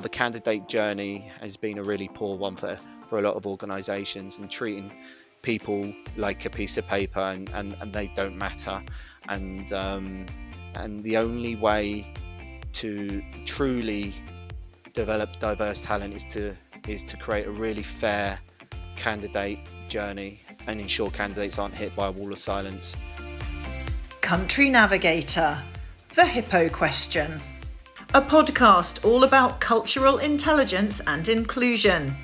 the candidate journey has been a really poor one for a lot of organisations, and treating people like a piece of paper, and they don't matter. And the only way to truly develop diverse talent is to create a really fair candidate journey and ensure candidates aren't hit by a wall of silence. Country Navigator, the Hippo Question. A podcast all about cultural intelligence and inclusion.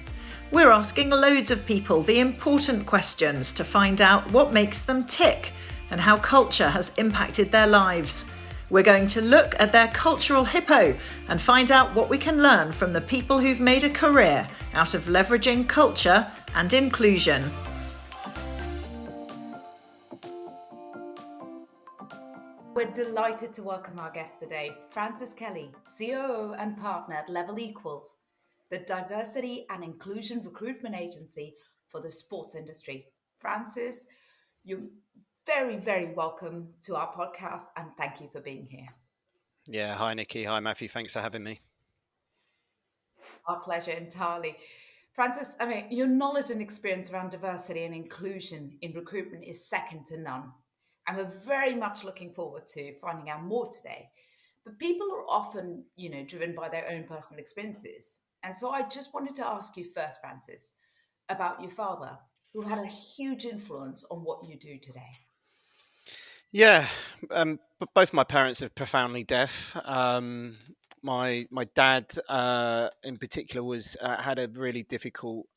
We're asking loads of people the important questions to find out what makes them tick and how culture has impacted their lives. We're going to look at their cultural hippo and find out what we can learn from the people who've made a career out of leveraging culture and inclusion. We're delighted to welcome our guest today, Frances Kelly, COO and partner at Level Equals, the diversity and inclusion recruitment agency for the sports industry. Frances, you're very, very welcome to our podcast, and thank you for being here. Yeah, hi Nikki, hi Matthew, thanks for having me. Our pleasure entirely. Frances, I mean, your knowledge and experience around diversity and inclusion in recruitment is second to none. And we're very much looking forward to finding out more today. But people are often, driven by their own personal experiences. And so I just wanted to ask you first, Frances, about your father, who had a huge influence on what you do today. Yeah, but both my parents are profoundly deaf. My dad, in particular, was had a really difficult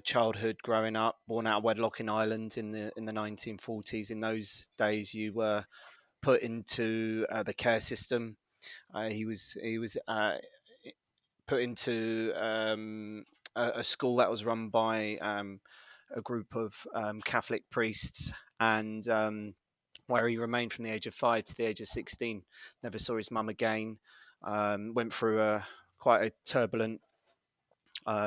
childhood growing up. Born out of wedlock in Ireland in the 1940s. In those days, you were put into the care system. He was put into a school that was run by a group of Catholic priests, and where he remained from the age of 5 to the age of 16. Never saw his mum again. Went through quite a turbulent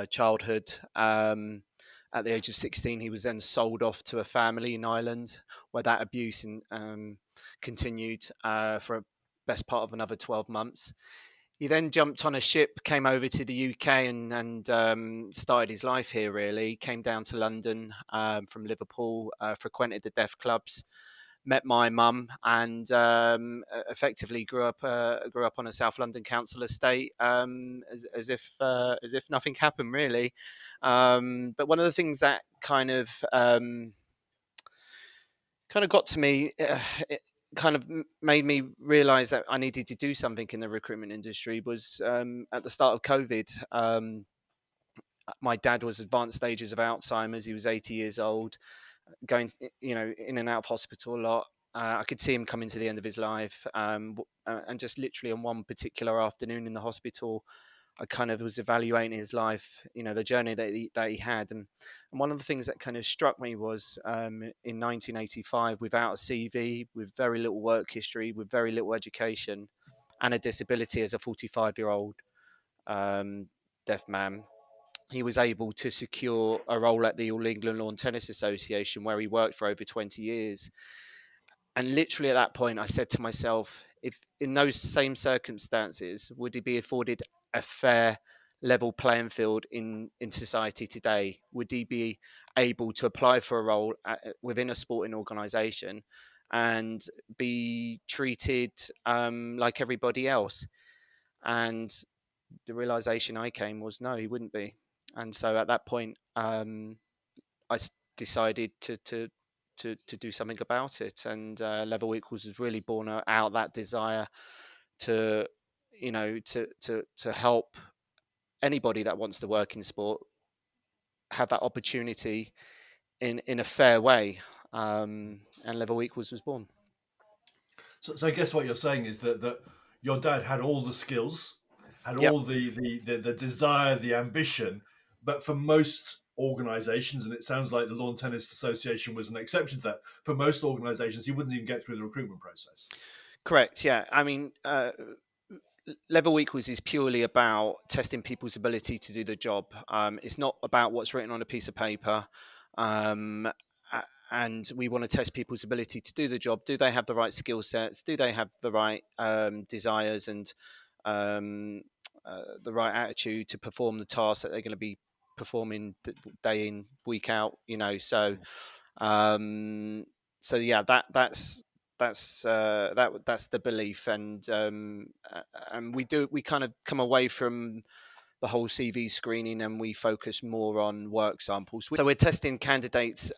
childhood. At the age of 16, he was then sold off to a family in Ireland, where that abuse continued for a best part of another 12 months. He then jumped on a ship, came over to the UK, and started his life here. Really, came down to London from Liverpool, frequented the deaf clubs, met my mum, and effectively grew up on a South London council estate, as if nothing happened, really. But one of the things that kind of got to me, it kind of made me realise that I needed to do something in the recruitment industry, was at the start of COVID. My dad was advanced stages of Alzheimer's. He was 80 years old, going, in and out of hospital a lot. I could see him coming to the end of his life, and just literally on one particular afternoon in the hospital, I kind of was evaluating his life, the journey that he had, and one of the things that kind of struck me was in 1985, without a CV, with very little work history, with very little education, and a disability as a 45-year-old deaf man, he was able to secure a role at the All England Lawn Tennis Association, where he worked for over 20 years. And literally at that point, I said to myself, if in those same circumstances, would he be afforded a fair level playing field in society today? Would he be able to apply for a role within a sporting organisation and be treated like everybody else? And the realisation I came was, no, he wouldn't be. And so at that point, I decided to do something about it. And Level Equals has really borne out that desire to help anybody that wants to work in sport have that opportunity in a fair way. And Level Equals was born. So I guess what you're saying is that your dad had all the skills, had all the desire, the ambition, but for most organizations, and it sounds like the Lawn Tennis Association was an exception to that, for most organizations, he wouldn't even get through the recruitment process. Correct, yeah. I mean, Level Equals is purely about testing people's ability to do the job. It's not about what's written on a piece of paper. And we want to test people's ability to do the job. Do they have the right skill sets? Do they have the right desires and the right attitude to perform the tasks that they're going to be performing day in, week out. Um, so yeah, that's the belief, and we kind of come away from the whole CV screening, and we focus more on work samples. So we're testing candidates'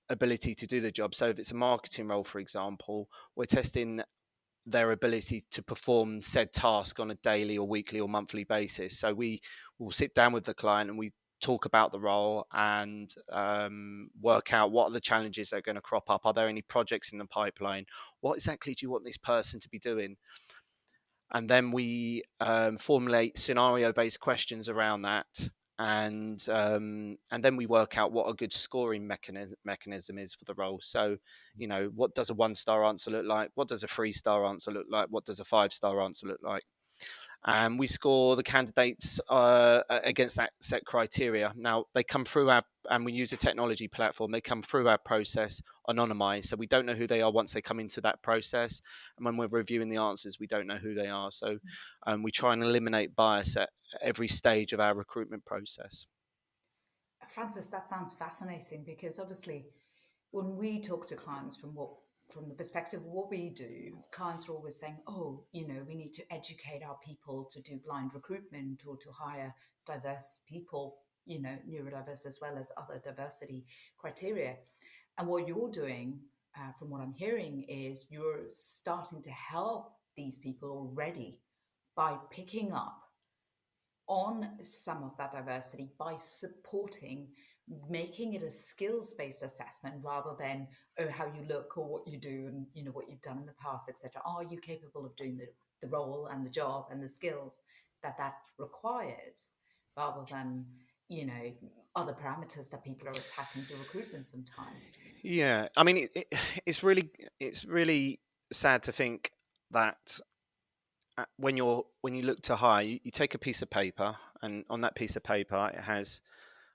ability to do the job. So if it's a marketing role, for example, we're testing their ability to perform said task on a daily or weekly or monthly basis. So we will sit down with the client and we talk about the role and work out what are the challenges that are going to crop up. Are there any projects in the pipeline? What exactly do you want this person to be doing? And then we formulate scenario-based questions around that, and then we work out what a good scoring mechanism is for the role. So, what does a 1-star answer look like? What does a 3-star answer look like? What does a 5-star answer look like? And we score the candidates against that set criteria. Now they come through and we use a technology platform. They come through our process anonymized, so we don't know who they are once they come into that process. And when we're reviewing the answers, we don't know who they are. So we try and eliminate bias at every stage of our recruitment process. Francis, that sounds fascinating, because obviously when we talk to clients from the perspective of what we do, clients are always saying, oh, we need to educate our people to do blind recruitment or to hire diverse people, neurodiverse as well as other diversity criteria. And what you're doing, from what I'm hearing, is you're starting to help these people already by picking up on some of that diversity, by supporting, making it a skills-based assessment rather than how you look or what you do and what you've done in the past, etc. Are you capable of doing the role and the job and the skills that requires, rather than other parameters that people are attaching to recruitment sometimes. Yeah, I mean, it's really sad to think that when you look to hire, you take a piece of paper, and on that piece of paper it has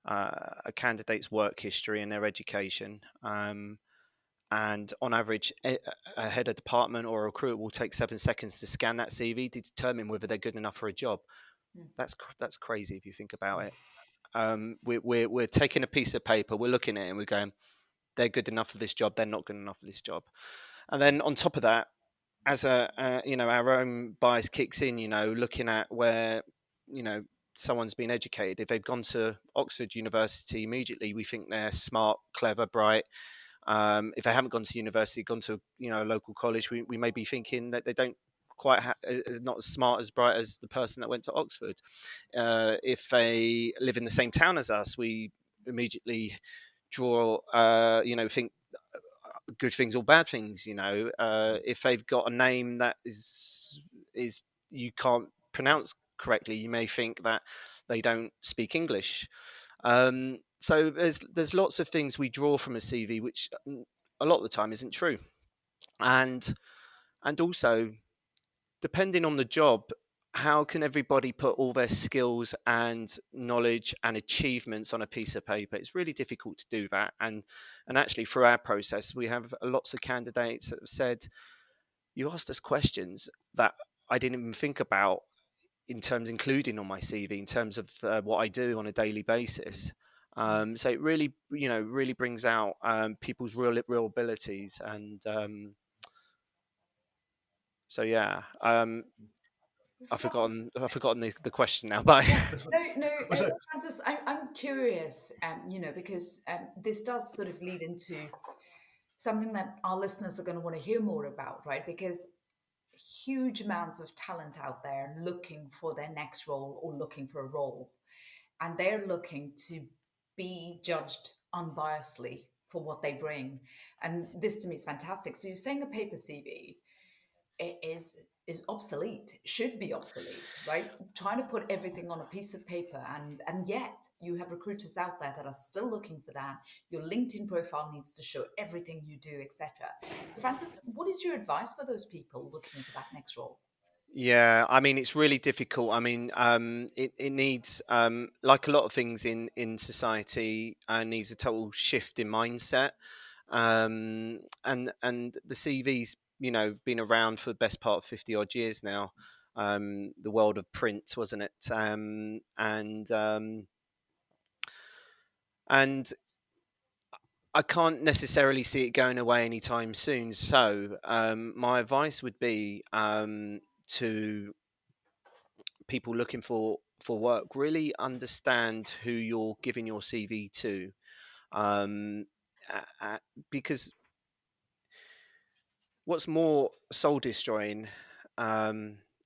a candidate's work history and their education. And on average, a head of department or a recruiter will take 7 seconds to scan that CV to determine whether they're good enough for a job. That's crazy if you think about it. We're taking a piece of paper, we're looking at it, and we're going, they're good enough for this job, they're not good enough for this job. And then on top of that, as our own bias kicks in, looking at where, someone's been educated. If they've gone to Oxford University, immediately we think they're smart, clever, bright. If they haven't gone to university, gone to a local college, we may be thinking that they don't quite not as smart, as bright as the person that went to Oxford. If they live in the same town as us, we immediately draw, think good things or bad things. If they've got a name that is you can't pronounce correctly, you may think that they don't speak English. So there's lots of things we draw from a CV, which a lot of the time isn't true, and also, depending on the job, how can everybody put all their skills and knowledge and achievements on a piece of paper? It's really difficult to do that. And actually, through our process, we have lots of candidates that have said, you asked us questions that I didn't even think about in terms including on my CV, in terms of what I do on a daily basis. So it really, really brings out people's real abilities. And so, yeah. I've forgotten the question now, but No, Francis, I'm curious, because this does sort of lead into something that our listeners are going to want to hear more about, right? Because huge amounts of talent out there looking for their next role or looking for a role, and they're looking to be judged unbiasedly for what they bring. And this to me is fantastic. So you're saying a paper CV is obsolete, should be obsolete, right? Trying to put everything on a piece of paper, and yet you have recruiters out there that are still looking for that. Your LinkedIn profile needs to show everything you do, etc. So Francis, what is your advice for those people looking for that next role? yeah, I mean, it's really difficult. I mean, it needs, like a lot of things in society, needs a total shift in mindset. And the CV's, been around for the best part of 50 odd years now. the world of print, wasn't it? And I can't necessarily see it going away anytime soon. So my advice would be to people looking for work, really understand who you're giving your CV to, um, because what's more soul destroying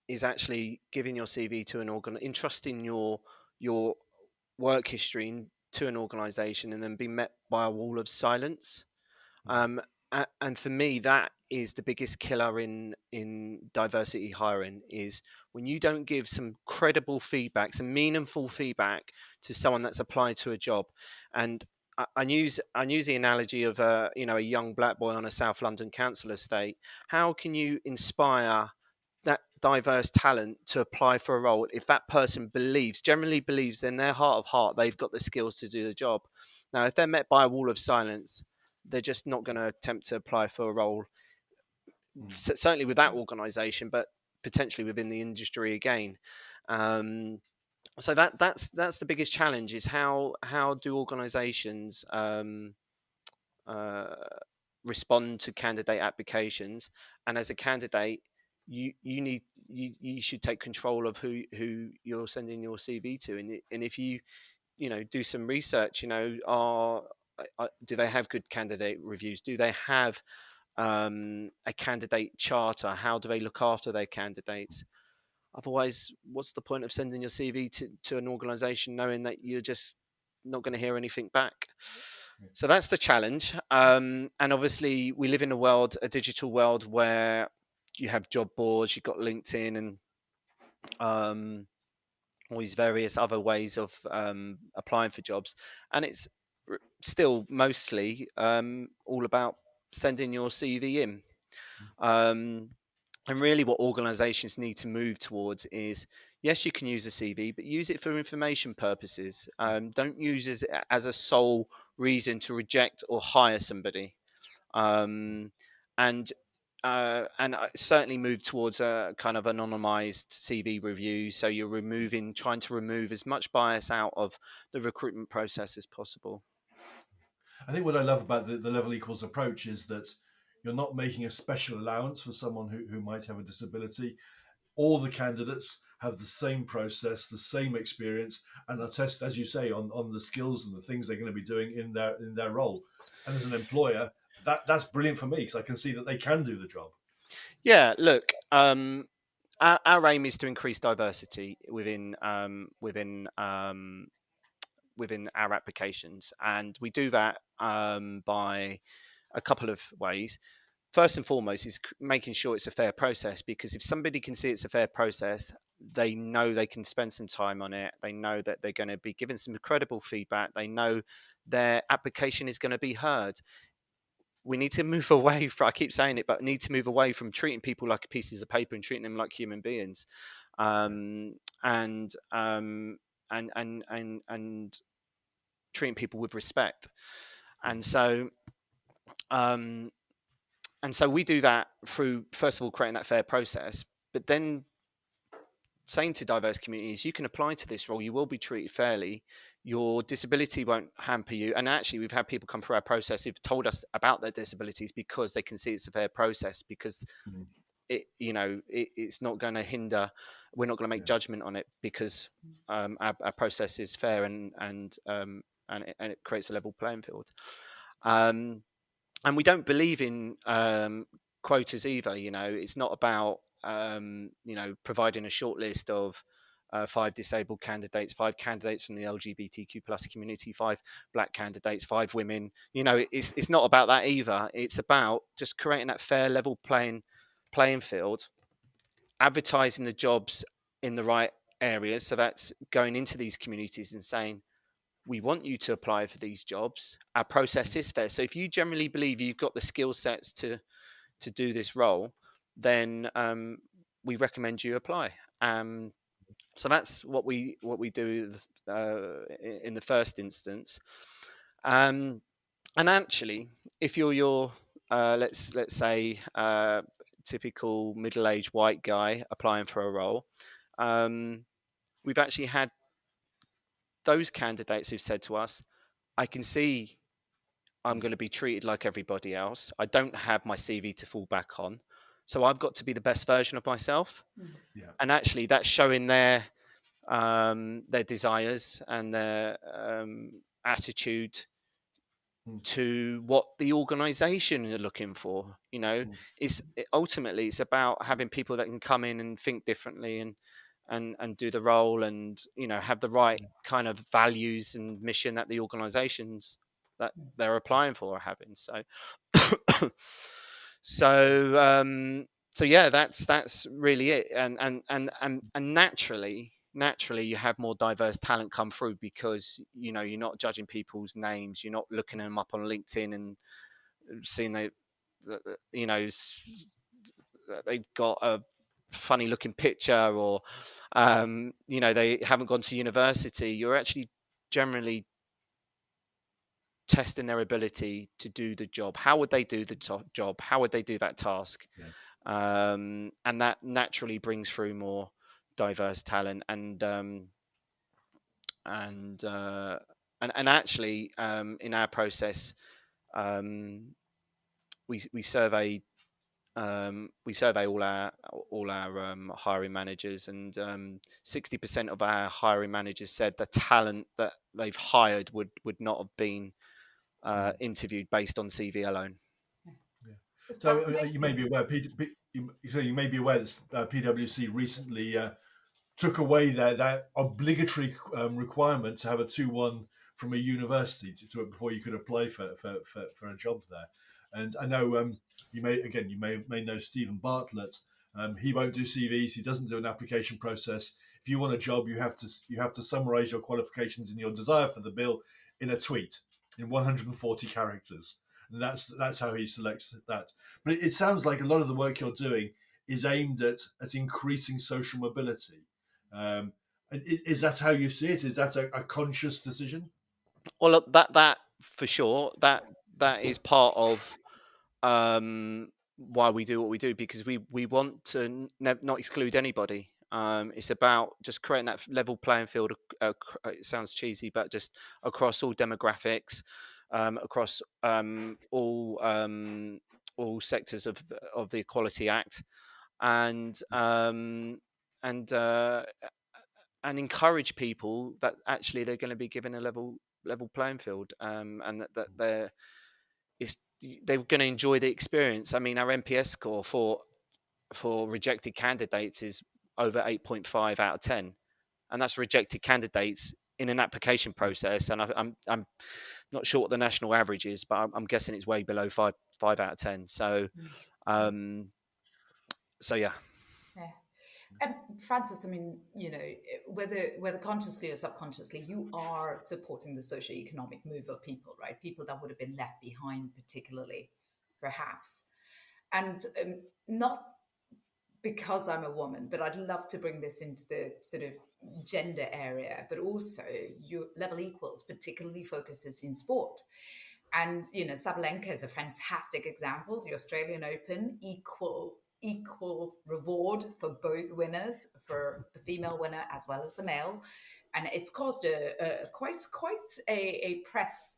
is actually giving your CV to an entrusting your work history to an organization and then being met by a wall of silence. Um, and for me, that is the biggest killer in diversity hiring, is when you don't give some credible feedback, some meaningful feedback to someone that's applied to a job. And I use the analogy of a young black boy on a South London council estate. How can you inspire that diverse talent to apply for a role if that person generally believes in their heart of heart they've got the skills to do the job? Now, if they're met by a wall of silence, they're just not going to attempt to apply for a role, certainly with that organization, but potentially within the industry again. So that's the biggest challenge, is how do organizations uh, respond to candidate applications. And as a candidate, you should take control of who you're sending your CV to. And if you do some research, do they have good candidate reviews? Do they have a candidate charter? How do they look after their candidates? Otherwise, what's the point of sending your CV to an organization knowing that you're just not going to hear anything back? So that's the challenge. And obviously, we live in a digital world, where you have job boards, you've got LinkedIn, and all these various other ways of applying for jobs. And it's still mostly all about sending your CV in. And really what organizations need to move towards is, yes, you can use a CV, but use it for information purposes. Don't use it as a sole reason to reject or hire somebody. Um, and I certainly move towards a kind of anonymized CV review. So you're trying to remove as much bias out of the recruitment process as possible. I think what I love about the level equals approach is that you're not making a special allowance for someone who might have a disability. All the candidates have the same process, the same experience, and are tested, as you say, on the skills and the things they're going to be doing in their role. And as an employer, that's brilliant for me, because I can see that they can do the job. Yeah, look, our aim is to increase diversity within our applications, and we do that by a couple of ways. First and foremost is making sure it's a fair process, because if somebody can see it's a fair process, they know they can spend some time on it. They know that they're going to be given some credible feedback. They know their application is going to be heard. We need to move away from, I keep saying it, but need to move away from treating people like pieces of paper and treating them like human beings. And treating people with respect. And so we do that through, first of all, creating that fair process, but then saying to diverse communities, you can apply to this role, you will be treated fairly, your disability won't hamper you. And actually, we've had people come through our process who've told us about their disabilities because they can see it's a fair process, because it's not going to hinder, we're not going to make judgment on it, because our process is fair, and it creates a level playing field. And we don't believe in quotas either. It's not about providing a short list of 5 disabled candidates, 5 candidates from the LGBTQ plus community, 5 black candidates, 5 women. It's not about that either. It's about just creating that fair level playing field, advertising the jobs in the right areas. So that's going into these communities and saying, we want you to apply for these jobs. Our process is fair. So if you generally believe you've got the skill sets to do this role, then we recommend you apply. So that's what we do in the first instance. And actually, if you're let's say typical middle-aged white guy applying for a role. We've actually had those candidates who've said to us, I can see I'm going to be treated like everybody else. I don't have my CV to fall back on. So I've got to be the best version of myself. Yeah. And actually that's showing their desires and their attitude to what the organization are looking for. Ultimately it's about having people that can come in and think differently and do the role, and have the right kind of values and mission that the organizations that they're applying for are having. So yeah, that's really it. And naturally you have more diverse talent come through, because you're not judging people's names, you're not looking them up on LinkedIn and seeing that they've got a funny looking picture, or they haven't gone to university. You're actually generally testing their ability to do the job. How would they do the job? How would they do that task? And that naturally brings through more diverse talent. And actually, in our process, we survey all our hiring managers, and 60% of our hiring managers said the talent that they've hired would not have been interviewed based on CV alone. So you may be aware, you may be aware that PwC recently took away that obligatory requirement to have a 2-1 from a university before you could apply for a job there. And I know you may know Stephen Bartlett. He won't do CVs. He doesn't do an application process. If you want a job, you have to summarize your qualifications and your desire for the bill in a tweet in 140 characters. And that's how he selects that. But it sounds like a lot of the work you're doing is aimed at increasing social mobility. And is that how you see it? Is that a conscious decision? Well, that for sure, that is part of why we do what we do, because we want to not exclude anybody. It's about just creating that level playing field. It sounds cheesy, but just across all demographics, across all sectors of the Equality Act, and encourage people that actually they're going to be given a level playing field, and that they're going to enjoy the experience. I mean, our NPS score for rejected candidates is over 8.5 out of 10, and that's rejected candidates in an application process. And I'm not sure what the national average is, but I'm guessing it's way below 5 out of 10. So yeah. And Francis, I mean, whether consciously or subconsciously, you are supporting the socio-economic move of people, right? People that would have been left behind, particularly, perhaps. And not because I'm a woman, but I'd love to bring this into the sort of gender area, but also your Level Equals particularly focuses in sport. And, Sabalenka is a fantastic example. The Australian Open, equal reward for both winners, for the female winner as well as the male. And it's caused quite a press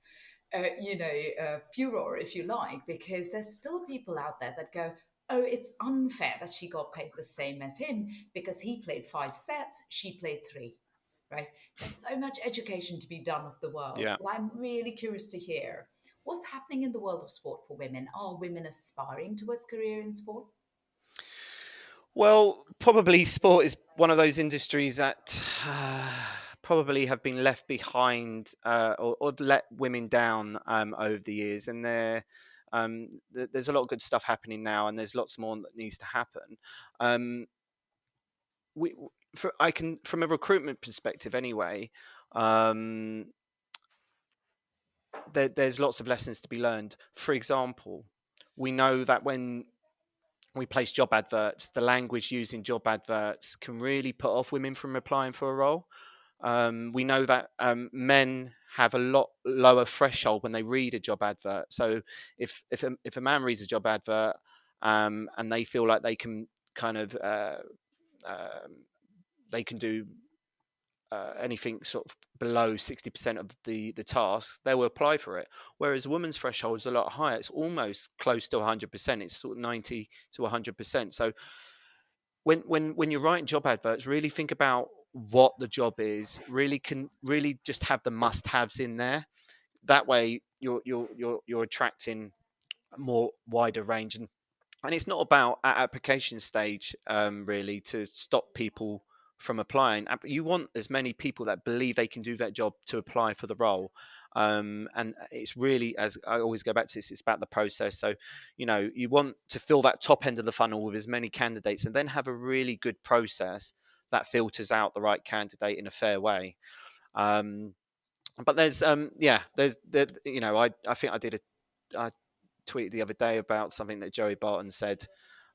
furor, if you like, because there's still people out there that go, oh, it's unfair that she got paid the same as him because he played 5 sets, she played 3, right? There's so much education to be done of the world. Yeah. Well, I'm really curious to hear what's happening in the world of sport for women. Are women aspiring towards career in sport? Well, probably sport is one of those industries that probably have been left behind, or let women down over the years. And there's a lot of good stuff happening now, and there's lots more that needs to happen. From a recruitment perspective anyway, there's lots of lessons to be learned. For example, we know that when we place job adverts, the language used in job adverts can really put off women from applying for a role. We know that men have a lot lower threshold when they read a job advert. So if a man reads a job advert and they feel like they can kind of they can do anything sort of below 60% of the tasks, they will apply for it. Whereas a woman's threshold is a lot higher. It's almost close to 100%. It's sort of 90 to 100%. So when you're writing job adverts, really think about what the job is. Really just have the must-haves in there. That way, you're attracting a more wider range. And it's not about at application stage really to stop people from applying. You want as many people that believe they can do that job to apply for the role. And it's really, as I always go back to this, it's about the process. So you want to fill that top end of the funnel with as many candidates, and then have a really good process that filters out the right candidate in a fair way. But there's I think I tweeted the other day about something that Joey Barton said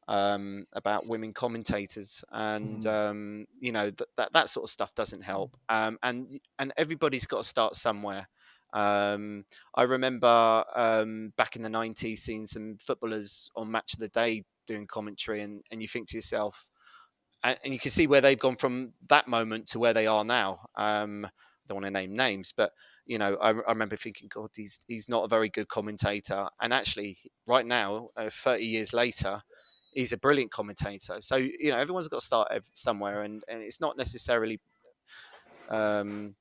about women commentators, and that sort of stuff doesn't help. And everybody's got to start somewhere. I remember back in the 90s seeing some footballers on Match of the Day doing commentary, and you think to yourself, and you can see where they've gone from that moment to where they are now. I don't want to name names, but I remember thinking, God, he's not a very good commentator. And actually, right now, 30 years later, he's a brilliant commentator. So everyone's got to start somewhere, and it's not necessarily how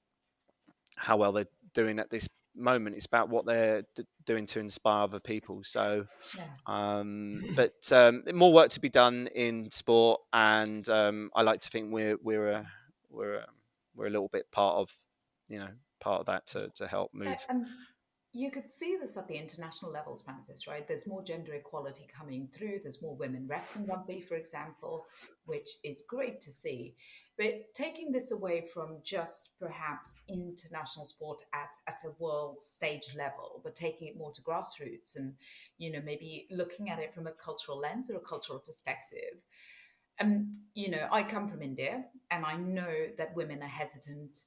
well they're doing at this moment. It's about what they're doing to inspire other people. So but more work to be done in sport, and I like to think we're a little bit part of that to help move. And you could see this at the international levels, Francis, right? There's more gender equality coming through. There's more women refs in rugby, for example, which is great to see. But taking this away from just perhaps international sport at a world stage level, but taking it more to grassroots and, maybe looking at it from a cultural lens or a cultural perspective. I come from India, and I know that women are hesitant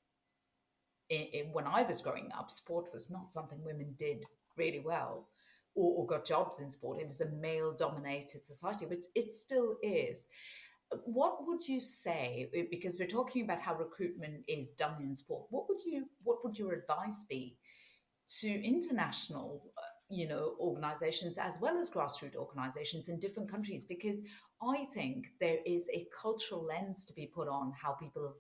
when I was growing up. Sport was not something women did really well or got jobs in sport. It was a male dominated society, but it still is. What would you say, because we're talking about how recruitment is done in sport, what would your advice be to international organizations as well as grassroots organizations in different countries? Because I think there is a cultural lens to be put on how people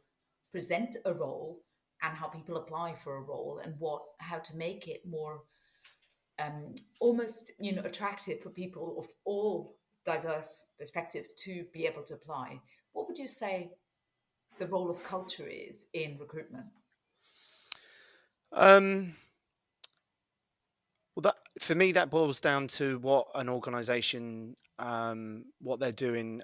present a role and how people apply for a role, and how to make it more almost attractive for people of all diverse perspectives to be able to apply. What would you say the role of culture is in recruitment? Well, that for me, that boils down to what an organisation, what they're doing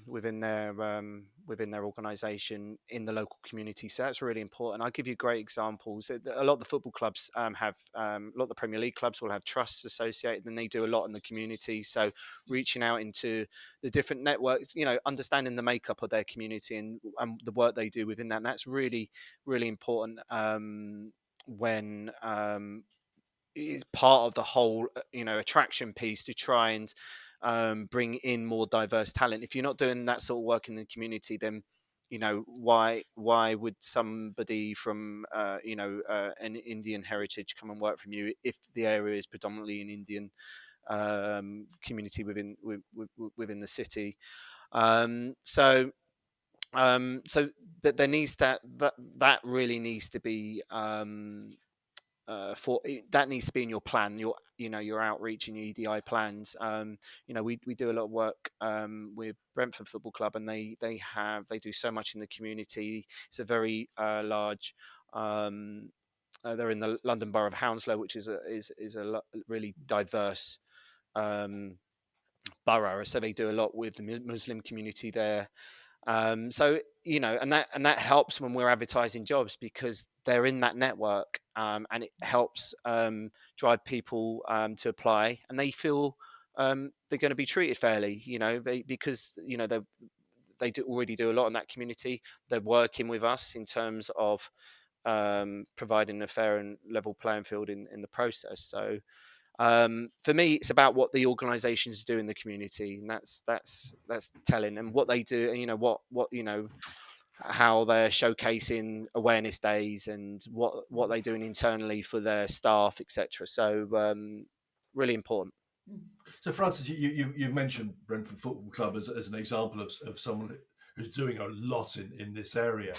within their organisation in the local community. So that's really important. I'll give you great examples. A lot of the football clubs have a lot of the Premier League clubs will have trusts associated, and they do a lot in the community. So reaching out into the different networks, understanding the makeup of their community and the work they do within that. And that's really really important when is part of the whole attraction piece to try and bring in more diverse talent. If you're not doing that sort of work in the community, then why would somebody from an Indian heritage come and work from you if the area is predominantly an Indian community within the city? So that there needs that really needs to be for that needs to be in your plan, your outreach and your EDI plans. We do a lot of work with Brentford Football Club, and they do so much in the community. It's a very large. They're in the London Borough of Hounslow, which is a really diverse borough. So they do a lot with the Muslim community there. So and that helps when we're advertising jobs, because they're in that network, and it helps drive people to apply, and they feel they're going to be treated fairly, because they already do a lot in that community. They're working with us in terms of providing a fair and level playing field in the process. So For me, it's about what the organisations do in the community, and that's telling, and what they do, and what how they're showcasing awareness days and what they're doing internally for their staff, etc. So really important. So, Francis, you've mentioned Brentford Football Club as an example of someone who's doing a lot in this area.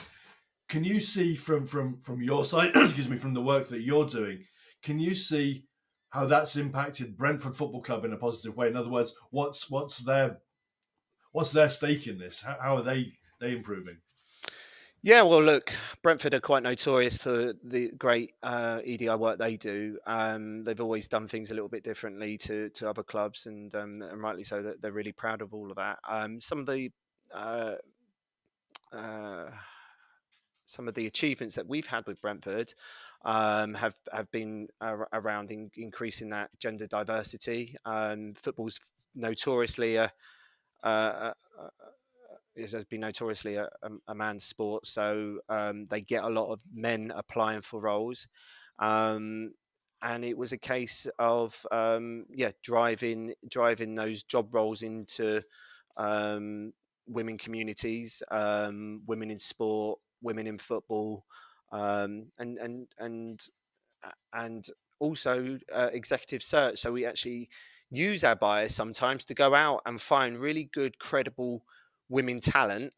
Can you see from your side, excuse me, from the work that you're doing, can you see how that's impacted Brentford Football Club in a positive way? In other words, what's their stake in this? How are they improving? Yeah, well, look, Brentford are quite notorious for the great EDI work they do. They've always done things a little bit differently to other clubs, and rightly so. That they're really proud of all of that. Uh, uh, some of the achievements that we've had with Brentford have been around increasing that gender diversity. Football's notoriously a, it has been notoriously a man's sport, so they get a lot of men applying for roles, um, and it was a case of driving those job roles into um, women communities, women in sport, women in football, and also executive search. So we actually use our buyers sometimes to go out and find really good, credible women talent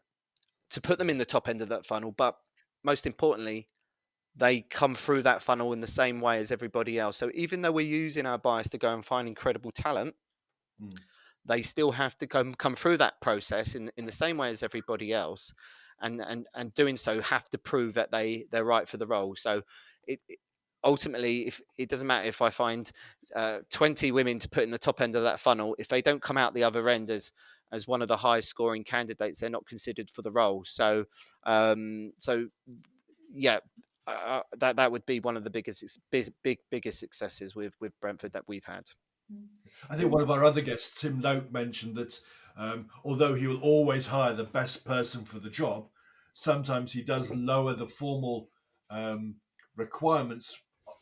to put them in the top end of that funnel. But most importantly, they come through that funnel in the same way as everybody else. So even though we're using our bias to go and find incredible talent, they still have to come through that process in the same way as everybody else, and doing so have to prove that they're right for the role. So ultimately, if it doesn't matter if I find 20 women to put in the top end of that funnel, if they don't come out the other end as one of the highest scoring candidates, they're not considered for the role. So yeah, that would be one of the biggest successes with Brentford that we've had. I think one of our other guests, Tim Lope, mentioned that although he will always hire the best person for the job, sometimes he does lower the formal requirements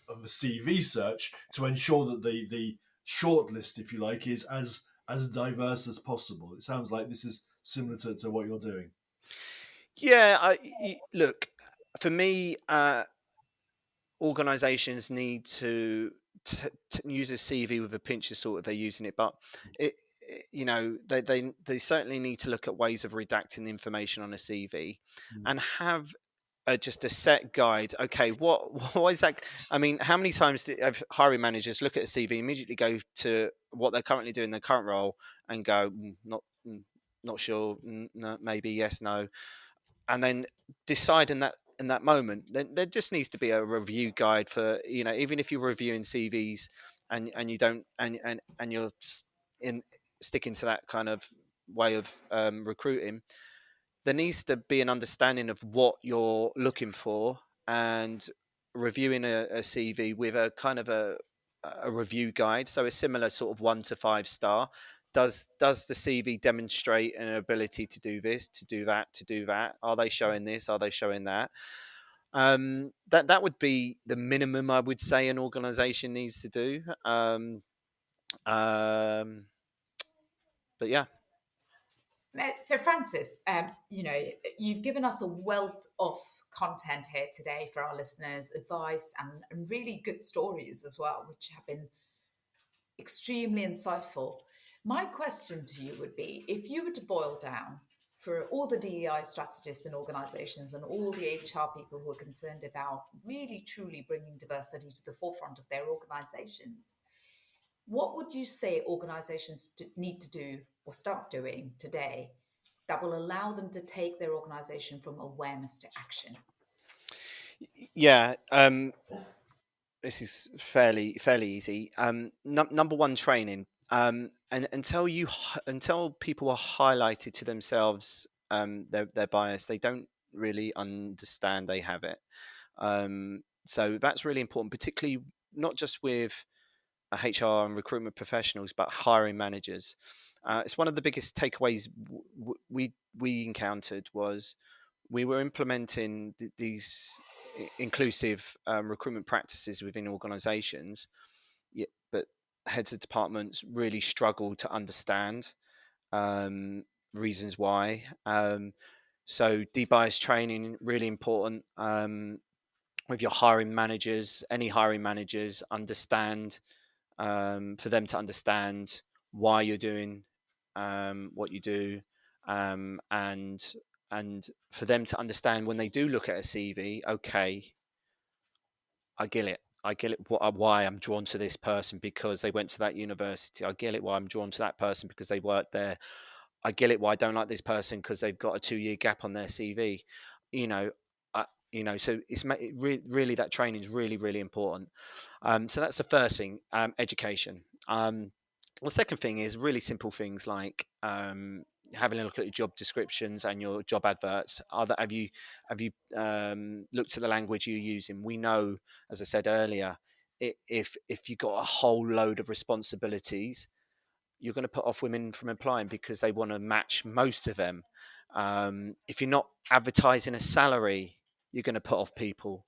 of a CV search to ensure that the shortlist, if you like, is as diverse as possible. It sounds like this is similar to what you're doing. Yeah, look, for me, organizations need to use a CV with a pinch of salt if they're using it, but they certainly need to look at ways of redacting information on a CV and have just a set guide. Okay, what is that? I mean, how many times have hiring managers look at a CV, immediately go to what they're currently doing in their current role, and go, not sure, no, maybe yes, no, and then decide in that moment. Then there just needs to be a review guide for, even if you're reviewing CVs and you don't and you're in sticking to that kind of way of recruiting. There needs to be an understanding of what you're looking for, and reviewing a CV with a kind of a review guide. So a similar sort of 1 to 5 star. Does the CV demonstrate an ability to do this, to do that, to do that? Are they showing this? Are they showing that? That would be the minimum I would say an organisation needs to do. But yeah. So, Francis, you've given us a wealth of content here today for our listeners, advice and really good stories as well, which have been extremely insightful. My question to you would be, if you were to boil down for all the DEI strategists and organizations and all the HR people who are concerned about really truly bringing diversity to the forefront of their organizations, what would you say organizations need to do or start doing today that will allow them to take their organization from awareness to action? Yeah, this is fairly easy. Number one, training. And until people are highlighted to themselves their bias, they don't really understand they have it. So that's really important, particularly not just with HR and recruitment professionals, but hiring managers. It's one of the biggest takeaways we encountered was we were implementing these inclusive recruitment practices within organizations, yeah, but heads of departments really struggle to understand reasons why. So debias training really important with your hiring managers. Any hiring managers understand for them to understand why you're doing what you do, and for them to understand when they do look at a CV. Okay, I get it. I get it. Why I'm drawn to this person because they went to that university. I get it. Why I'm drawn to that person because they worked there. I get it. Why I don't like this person because they've got a 2-year gap on their CV. You know, so it's really that training is really really important. So that's the first thing, education. The second thing is really simple things like having a look at your job descriptions and your job adverts. Have you looked at the language you're using? We know, as I said earlier, if you've got a whole load of responsibilities, you're going to put off women from applying because they want to match most of them. If you're not advertising a salary, you're going to put off people.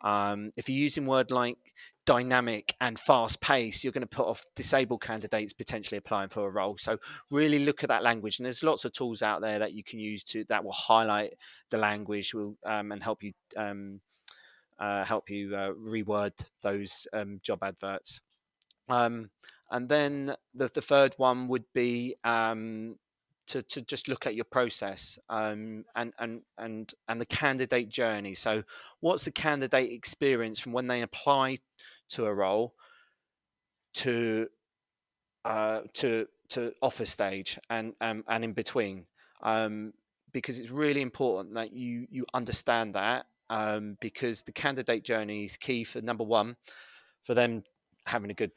If you're using word like dynamic and fast pace, you're going to put off disabled candidates potentially applying for a role. So really look at that language, and there's lots of tools out there that you can use that will highlight the language, and help you reword those job adverts. And then the third one would be to just look at your process, and the candidate journey. So, what's the candidate experience from when they apply to a role to offer stage, and in between, because it's really important that you understand that, because the candidate journey is key for, number one, for them having a good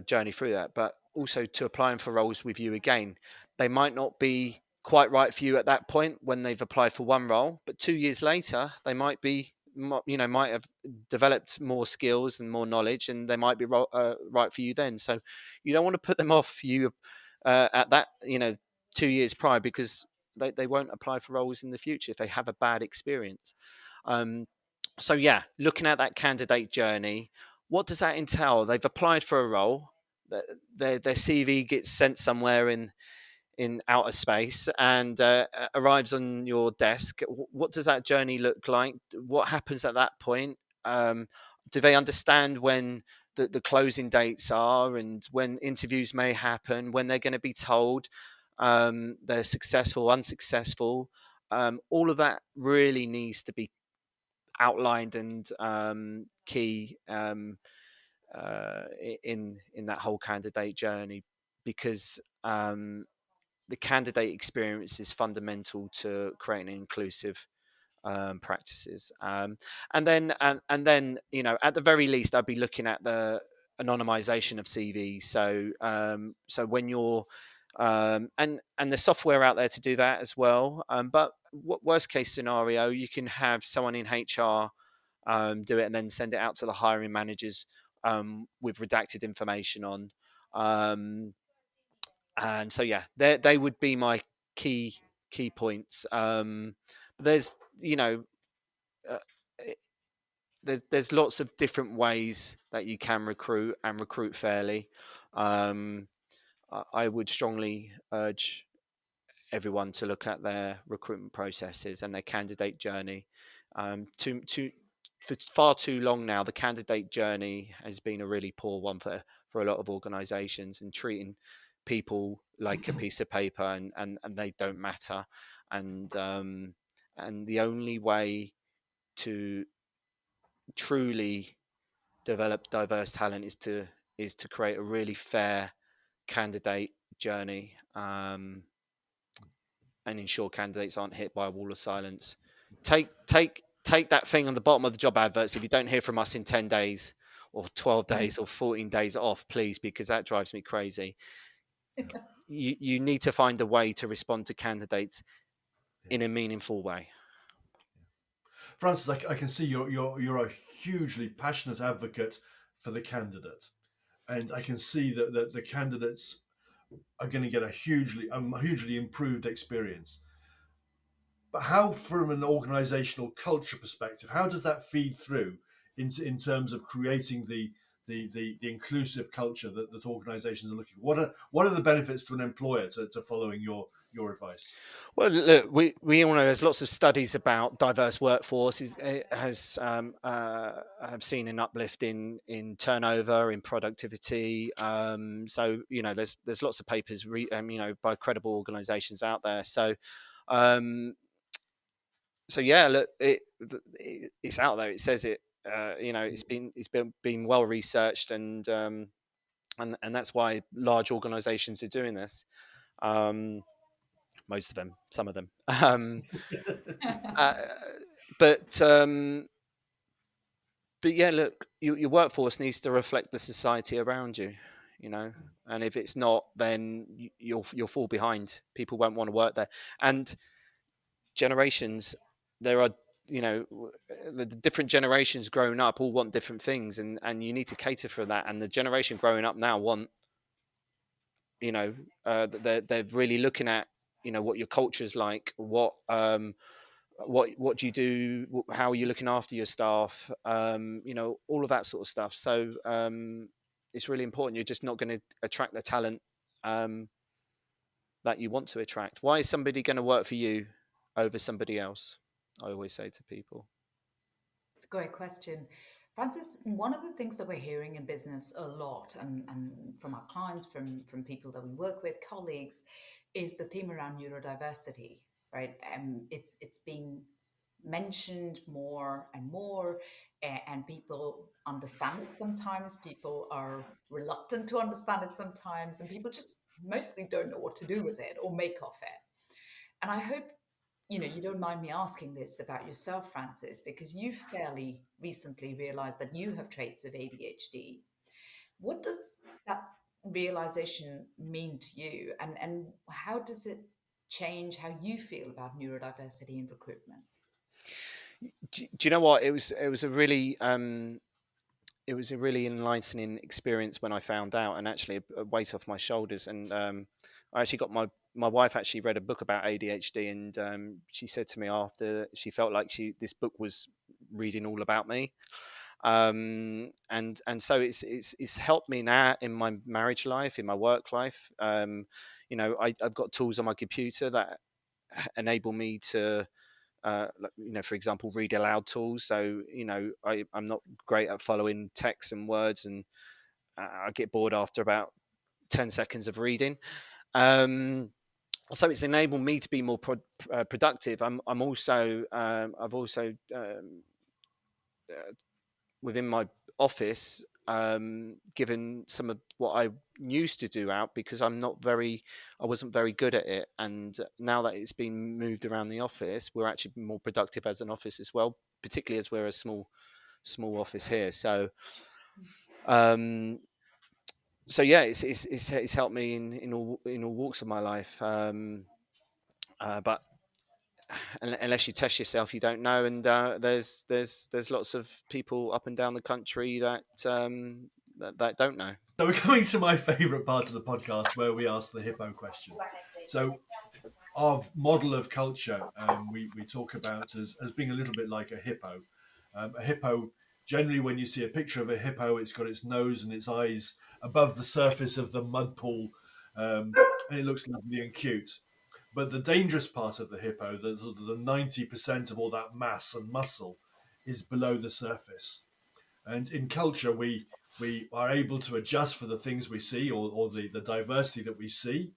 journey through that, but also to applying for roles with you again. They might not be quite right for you at that point when they've applied for one role, but 2 years later, they might be, might have developed more skills and more knowledge, and they might be right for you then. So you don't want to put them off you at that, 2 years prior, because they won't apply for roles in the future if they have a bad experience. So yeah, looking at that candidate journey, what does that entail? They've applied for a role, their CV gets sent somewhere in outer space, and arrives on your desk. What does that journey look like? What happens at that point? Do they understand when the closing dates are, and when interviews may happen, when they're going to be told they're successful, unsuccessful? All of that really needs to be outlined and key in that whole candidate journey, because the candidate experience is fundamental to creating inclusive practices. And then at the very least, I'd be looking at the anonymization of CVs. So when you're and there's software out there to do that as well. But worst case scenario, you can have someone in HR do it and then send it out to the hiring managers with redacted information on. And so yeah, they would be my key points. There's uh, there's lots of different ways that you can recruit and recruit fairly. Um, I would strongly urge everyone to look at their recruitment processes and their candidate journey. To For far too long now, the candidate journey has been a really poor one for a lot of organisations, and treating people like a piece of paper, and they don't matter. And the only way to truly develop diverse talent is to create a really fair candidate journey, and ensure candidates aren't hit by a wall of silence. Take that thing on the bottom of the job adverts. If you don't hear from us in 10 days or 12 days or 14 days off, please, because that drives me crazy. You need to find a way to respond to candidates in a meaningful way. Francis, I can see you're a hugely passionate advocate for the candidate, and I can see that the candidates are going to get a hugely improved experience. But how, from an organizational culture perspective, how does that feed through in terms of creating the the inclusive culture that organisations are looking for? What are the benefits to an employer to following your advice? Well, look, we all know there's lots of studies about diverse workforce. It has have seen an uplift in turnover, in productivity. So there's lots of papers, by credible organisations out there. Um, so yeah, look, it's out there. It says it. It's been well researched, and that's why large organisations are doing this. Most of them, some of them. Uh, but yeah, look, your workforce needs to reflect the society around you, and if it's not, then you'll fall behind. People won't want to work there, and generations. There are, the different generations growing up all want different things, and you need to cater for that. And the generation growing up now want, they're really looking at, what your culture's like, what do you do, how are you looking after your staff, all of that sort of stuff. So it's really important. You're just not going to attract the talent that you want to attract. Why is somebody going to work for you over somebody else? I always say to people. It's a great question. Francis, one of the things that we're hearing in business a lot, and from our clients, from people that we work with, colleagues, is the theme around neurodiversity, right? It's being mentioned more and more, and people understand it sometimes. People are reluctant to understand it sometimes, and people just mostly don't know what to do with it or make of it. And I hope you don't mind me asking this about yourself, Francis, because you fairly recently realized that you have traits of ADHD. What does that realization mean to you, and how does it change how you feel about neurodiversity in recruitment? Do you know what? It was a really enlightening experience when I found out, and actually a weight off my shoulders. And I actually got my wife actually read a book about ADHD, and she said to me after, she felt like this book was reading all about me. And so it's helped me now in my marriage life, in my work life. I've got tools on my computer that enable me to, for example, read aloud tools. So I'm not great at following text and words, and I get bored after about 10 seconds of reading. So it's enabled me to be more productive. I'm also I've also within my office given some of what I used to do out, because I wasn't very good at it, and now that it's been moved around the office, we're actually more productive as an office as well, particularly as we're a small office here. So so yeah, it's helped me in all walks of my life. But unless you test yourself, you don't know. And there's lots of people up and down the country that that don't know. So we're coming to my favourite part of the podcast, where we ask the Hippo question. So our model of culture, we talk about as being a little bit like a hippo. A hippo, generally, when you see a picture of a hippo, it's got its nose and its eyes above the surface of the mud pool, and it looks lovely and cute. But the dangerous part of the hippo, the 90% of all that mass and muscle, is below the surface. And in culture, we are able to adjust for the things we see, or the diversity that we see.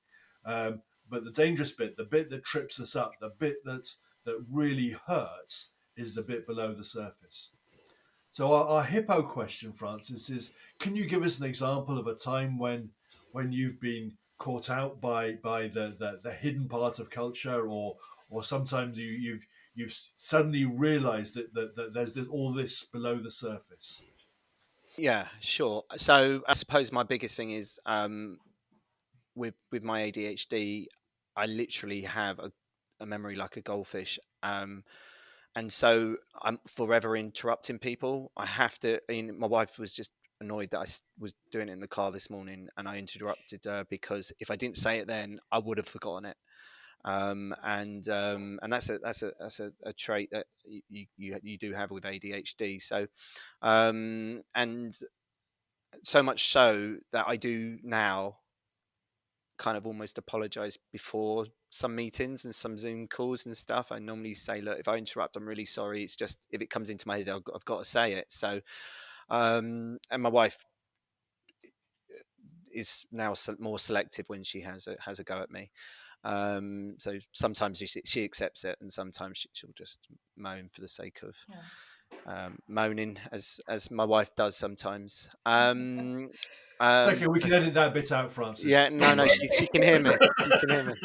But the dangerous bit, the bit that trips us up, the bit that really hurts, is the bit below the surface. So our hippo question, Francis, is: can you give us an example of a time when you've been caught out by the hidden part of culture, or sometimes you've suddenly realised that there's all this below the surface? Yeah, sure. So I suppose my biggest thing is with my ADHD, I literally have a memory like a goldfish. And so I'm forever interrupting people. I have to. My wife was just annoyed that I was doing it in the car this morning, and I interrupted her, because if I didn't say it then, I would have forgotten it. And that's a trait that you do have with ADHD. So and so much so that I do now kind of almost apologize before some meetings and some Zoom calls and stuff. I normally say, look, if I interrupt, I'm really sorry. It's just if it comes into my head, I've got to say it. So, and my wife is now more selective when she has a go at me. So sometimes she accepts it, and sometimes she'll just moan for the sake of moaning, as my wife does sometimes. It's okay, we can edit that bit out, Francis. Yeah, no, she can hear me. She can hear me.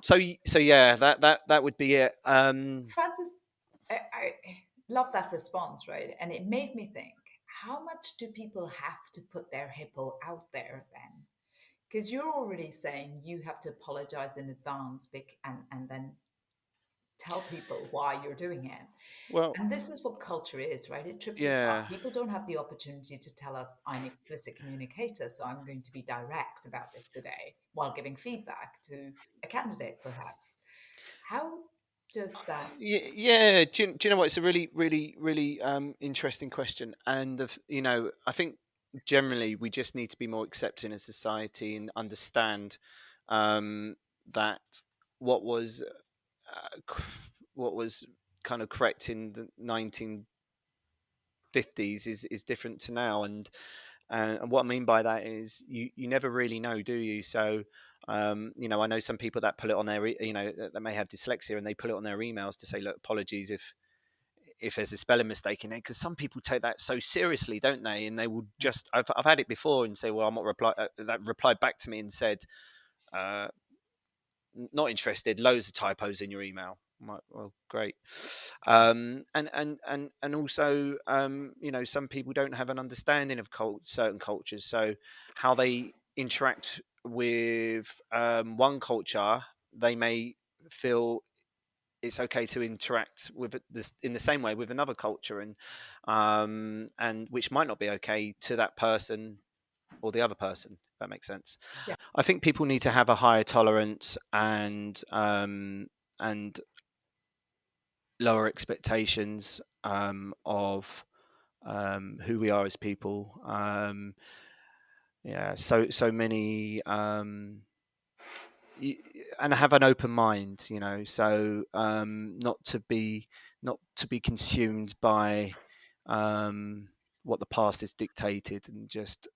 So yeah, that would be it. Francis, I love that response, right? And it made me think, how much do people have to put their hippo out there then? Because you're already saying you have to apologize in advance and then tell people why you're doing it. Well, And this is what culture is, right? It trips us yeah. up. People don't have the opportunity to tell us, I'm explicit communicator, so I'm going to be direct about this today, while giving feedback to a candidate, perhaps. How does that? Yeah. Do you know what? It's a really interesting question, and I think generally we just need to be more accepting as society and understand that what was what was kind of correct in the 1950s is different to now, and what I mean by that is you never really know, do you? So I know some people that put it on their that may have dyslexia, and they put it on their emails to say, look, apologies if there's a spelling mistake in it, because some people take that so seriously, don't they? And they will just I've had it before and say, well, I'm not that replied back to me and said, not interested, loads of typos in your email. I'm like, well, great. And also some people don't have an understanding of certain cultures, so how they interact with one culture, they may feel it's okay to interact with this in the same way with another culture, and which might not be okay to that person or the other person, if that makes sense. Yeah. I think people need to have a higher tolerance and lower expectations of who we are as people. So many and have an open mind, so not to be consumed by what the past is dictated, and just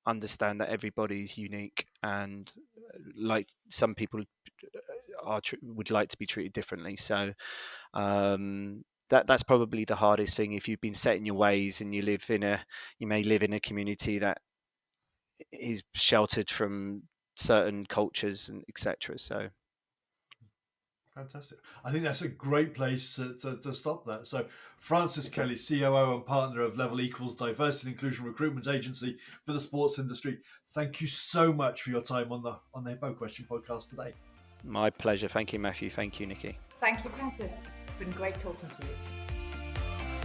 understand that everybody is unique, and like some people would like to be treated differently. So that's probably the hardest thing. If you've been set in your ways and you may live in a community that is sheltered from certain cultures and etc. So fantastic. I think that's a great place to stop that. So Francis Kelly, COO and partner of Level Equals Diversity and Inclusion Recruitment Agency for the sports industry. Thank you so much for your time on the Hippo Question podcast today. My pleasure. Thank you, Matthew. Thank you, Nikki. Thank you, Francis. It's been great talking to you.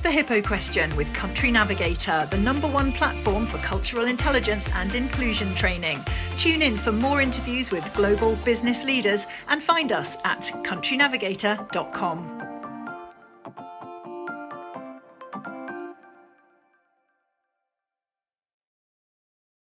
The Hippo Question with Country Navigator, the #1 platform for cultural intelligence and inclusion training. Tune in for more interviews with global business leaders and find us at countrynavigator.com.